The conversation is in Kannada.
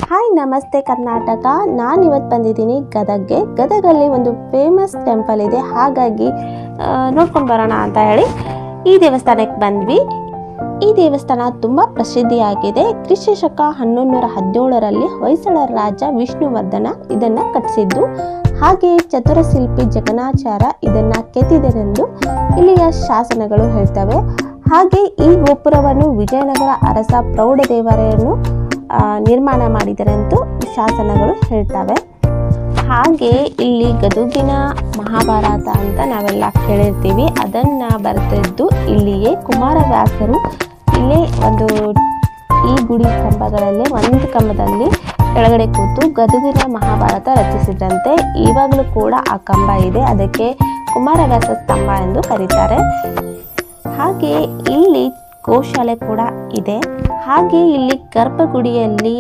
ಹಾಯ್ ನಮಸ್ತೆ ಕರ್ನಾಟಕ. ನಾನಿವತ್ತು ಬಂದಿದ್ದೀನಿ ಗದಗ್ಗೆ. ಗದಗಲ್ಲಿ ಒಂದು ಫೇಮಸ್ ಟೆಂಪಲ್ ಇದೆ, ಹಾಗಾಗಿ ನೋಡ್ಕೊಂಡು ಬರೋಣ ಅಂತ ಹೇಳಿ ಈ ದೇವಸ್ಥಾನಕ್ಕೆ ಬಂದ್ವಿ. ಈ ದೇವಸ್ಥಾನ ತುಂಬ ಪ್ರಸಿದ್ಧಿಯಾಗಿದೆ. ಕ್ರಿಸ್ತ ಶಕ 1117ರಲ್ಲಿ ಹೊಯ್ಸಳರ ರಾಜ ವಿಷ್ಣುವರ್ಧನ ಇದನ್ನು ಕಟ್ಟಿಸಿದ್ದು. ಹಾಗೆ ಚತುರ ಶಿಲ್ಪಿ ಜಗನ್ನಾಚಾರ ಇದನ್ನು ಕೆತ್ತಿದರೆಂದು ಇಲ್ಲಿಯ ಶಾಸನಗಳು ಹೇಳ್ತವೆ. ಹಾಗೆ ಈ ಗೋಪುರವನ್ನು ವಿಜಯನಗರ ಅರಸ ಪ್ರೌಢದೇವರನ್ನು ನಿರ್ಮಾಣ ಮಾಡಿದರೆಂದು ಶಾಸನಗಳು ಹೇಳ್ತವೆ. ಹಾಗೆ ಇಲ್ಲಿ ಗದುಗಿನ ಮಹಾಭಾರತ ಅಂತ ನಾವೆಲ್ಲ ಕೇಳಿರ್ತೀವಿ, ಅದನ್ನು ಬರೆದಿದ್ದು ಇಲ್ಲಿಯೇ ಕುಮಾರವ್ಯಾಸರು. ಇಲ್ಲೇ ಈ ಗುಡಿ ಕಂಬಗಳಲ್ಲೇ ಒಂದು ಕಂಬದಲ್ಲಿ ಕೆಳಗಡೆ ಕೂತು ಗದುಗಿನ ಮಹಾಭಾರತ ರಚಿಸಿದಂತೆ. ಇವಾಗಲೂ ಕೂಡ ಆ ಕಂಬ ಇದೆ, ಅದಕ್ಕೆ ಕುಮಾರವ್ಯಾಸ ಸ್ತಂಭ ಎಂದು ಕರೀತಾರೆ. ಹಾಗೆ ಇಲ್ಲಿ ಗೋಶಾಲೆ ಕೂಡ ಇದೆ. ಹಾಗೆ ಇಲ್ಲಿ ಗರ್ಭಗುಡಿಯಲ್ಲಿ